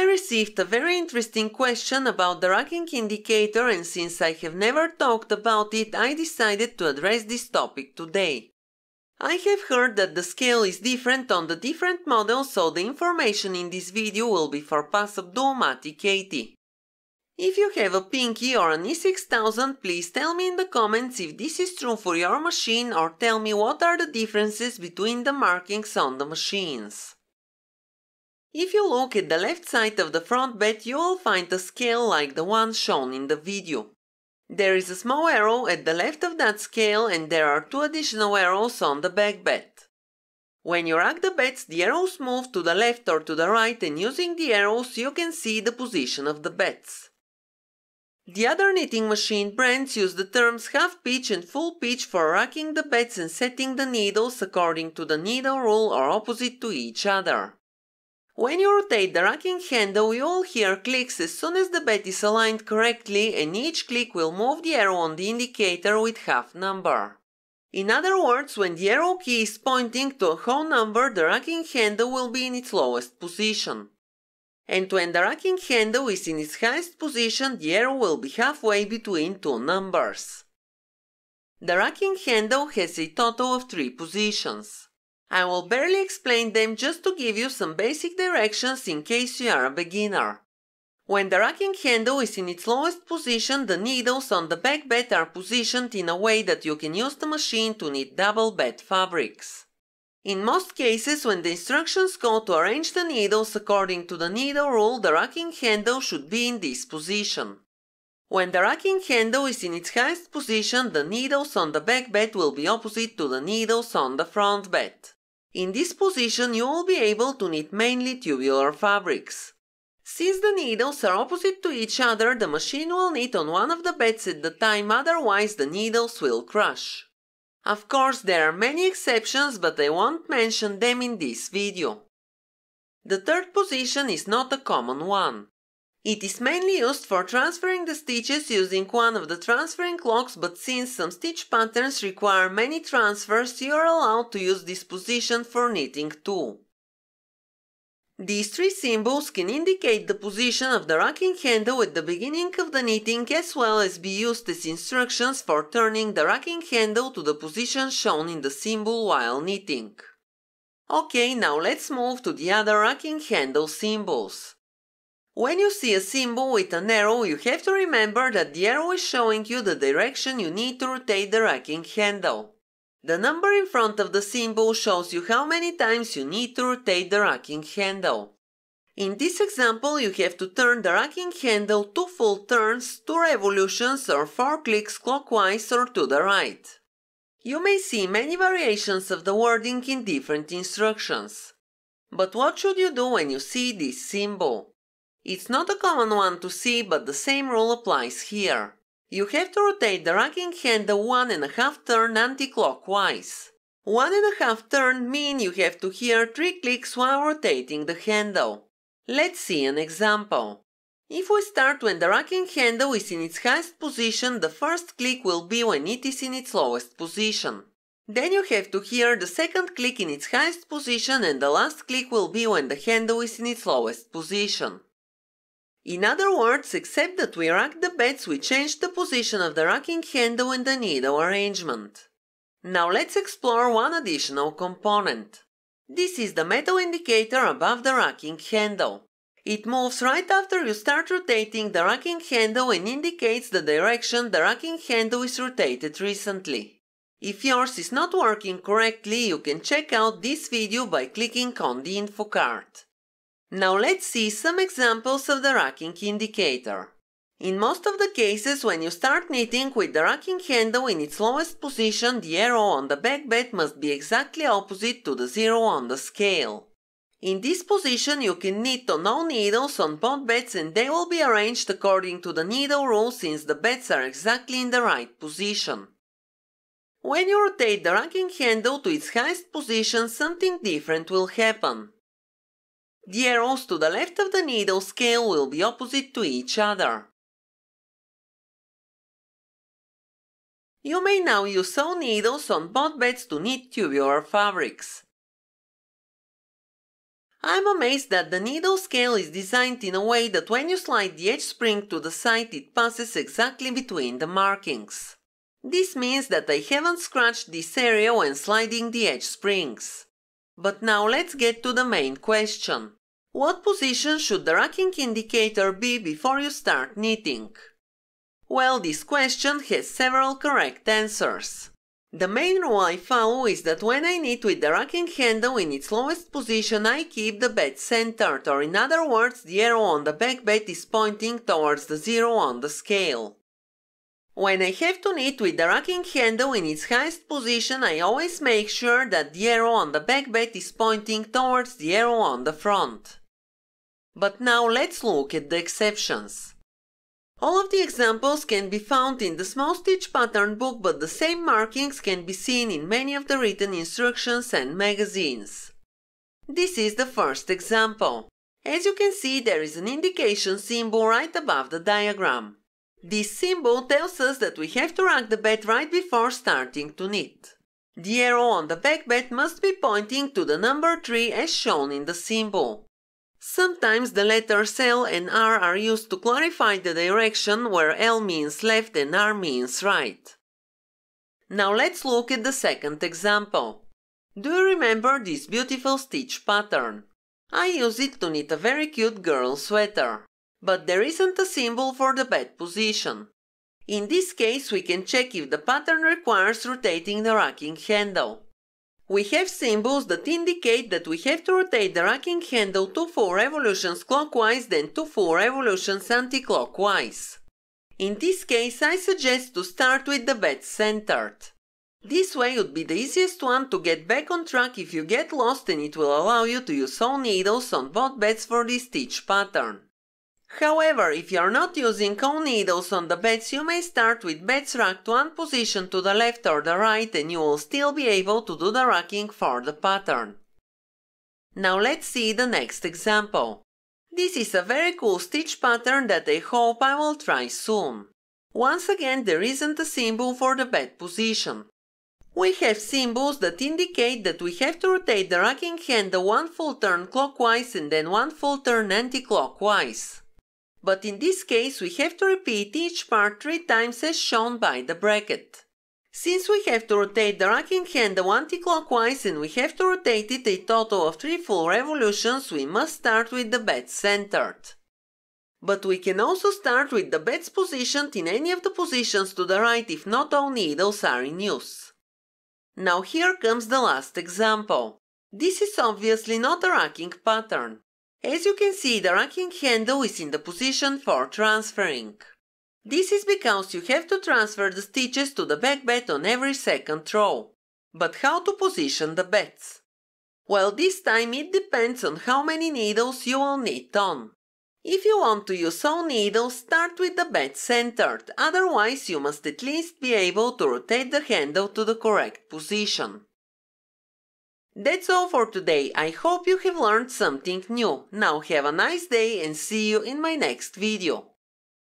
I received a very interesting question about the racking indicator, and since I have never talked about it, I decided to address this topic today. I have heard that the scale is different on the different models, so the information in this video will be for Passap Duomatic 80. If you have a Pinky or an E6000, please tell me in the comments if this is true for your machine, or tell me what are the differences between the markings on the machines. If you look at the left side of the front bed, you will find a scale like the one shown in the video. There is a small arrow at the left of that scale, and there are two additional arrows on the back bed. When you rack the beds, the arrows move to the left or to the right, and using the arrows you can see the position of the beds. The other knitting machine brands use the terms half pitch and full pitch for racking the beds and setting the needles according to the needle rule or opposite to each other. When you rotate the racking handle, you will hear clicks as soon as the bed is aligned correctly, and each click will move the arrow on the indicator with half number. In other words, when the arrow key is pointing to a whole number, the racking handle will be in its lowest position. And when the racking handle is in its highest position, the arrow will be halfway between two numbers. The racking handle has a total of 3 positions. I will barely explain them just to give you some basic directions in case you are a beginner. When the racking handle is in its lowest position, the needles on the back bed are positioned in a way that you can use the machine to knit double bed fabrics. In most cases, when the instructions go to arrange the needles according to the needle rule, the racking handle should be in this position. When the racking handle is in its highest position, the needles on the back bed will be opposite to the needles on the front bed. In this position, you will be able to knit mainly tubular fabrics. Since the needles are opposite to each other, the machine will knit on one of the beds at the time, otherwise the needles will crush. Of course, there are many exceptions, but I won't mention them in this video. The third position is not a common one. It is mainly used for transferring the stitches using one of the transferring locks, but since some stitch patterns require many transfers, you are allowed to use this position for knitting too. These 3 symbols can indicate the position of the racking handle at the beginning of the knitting, as well as be used as instructions for turning the racking handle to the position shown in the symbol while knitting. Okay, now let's move to the other racking handle symbols. When you see a symbol with an arrow, you have to remember that the arrow is showing you the direction you need to rotate the racking handle. The number in front of the symbol shows you how many times you need to rotate the racking handle. In this example, you have to turn the racking handle 2 full turns, 2 revolutions, or 4 clicks clockwise or to the right. You may see many variations of the wording in different instructions. But what should you do when you see this symbol? It's not a common one to see, but the same rule applies here. You have to rotate the racking handle 1.5 turn anti-clockwise. 1.5 turn mean you have to hear 3 clicks while rotating the handle. Let's see an example. If we start when the racking handle is in its highest position, the first click will be when it is in its lowest position. Then you have to hear the second click in its highest position, and the last click will be when the handle is in its lowest position. In other words, except that we rack the beds, we change the position of the racking handle and the needle arrangement. Now let's explore one additional component. This is the metal indicator above the racking handle. It moves right after you start rotating the racking handle and indicates the direction the racking handle is rotated recently. If yours is not working correctly, you can check out this video by clicking on the info card. Now let's see some examples of the racking indicator. In most of the cases, when you start knitting with the racking handle in its lowest position, the arrow on the back bed must be exactly opposite to the 0 on the scale. In this position, you can knit on all needles on both beds, and they will be arranged according to the needle rule since the beds are exactly in the right position. When you rotate the racking handle to its highest position, something different will happen. The arrows to the left of the needle scale will be opposite to each other. You may now use sew needles on both beds to knit tubular fabrics. I'm amazed that the needle scale is designed in a way that when you slide the edge spring to the side, it passes exactly between the markings. This means that I haven't scratched this area when sliding the edge springs. But now let's get to the main question. What position should the racking indicator be before you start knitting? Well, this question has several correct answers. The main rule I follow is that when I knit with the racking handle in its lowest position, I keep the bed centered, or in other words, the arrow on the back bed is pointing towards the 0 on the scale. When I have to knit with the racking handle in its highest position, I always make sure that the arrow on the back bed is pointing towards the arrow on the front. But now let's look at the exceptions. All of the examples can be found in the small stitch pattern book, but the same markings can be seen in many of the written instructions and magazines. This is the first example. As you can see, there is an indication symbol right above the diagram. This symbol tells us that we have to rack the bed right before starting to knit. The arrow on the back bed must be pointing to the number 3 as shown in the symbol. Sometimes the letters L and R are used to clarify the direction, where L means left and R means right. Now let's look at the second example. Do you remember this beautiful stitch pattern? I use it to knit a very cute girl sweater. But there isn't a symbol for the bed position. In this case, we can check if the pattern requires rotating the racking handle. We have symbols that indicate that we have to rotate the racking handle 2 full revolutions clockwise, then 2 full revolutions anti-clockwise. In this case, I suggest to start with the bed centered. This way would be the easiest one to get back on track if you get lost, and it will allow you to use sewn needles on both beds for this stitch pattern. However, if you are not using sewn needles on the beds, you may start with beds racked one position to the left or the right, and you will still be able to do the racking for the pattern. Now let's see the next example. This is a very cool stitch pattern that I hope I will try soon. Once again, there isn't a symbol for the bed position. We have symbols that indicate that we have to rotate the racking handle 1 full turn clockwise and then 1 full turn anti-clockwise. But in this case, we have to repeat each part 3 times as shown by the bracket. Since we have to rotate the racking handle anti-clockwise and we have to rotate it a total of 3 full revolutions, we must start with the bed centered. But we can also start with the beds positioned in any of the positions to the right if not all needles are in use. Now here comes the last example. This is obviously not a racking pattern. As you can see, the racking handle is in the position for transferring. This is because you have to transfer the stitches to the back bed on every second row. But how to position the beds? Well, this time it depends on how many needles you will knit on. If you want to use sewn needles, start with the bed centered, otherwise you must at least be able to rotate the handle to the correct position. That's all for today. I hope you have learned something new. Now have a nice day and see you in my next video.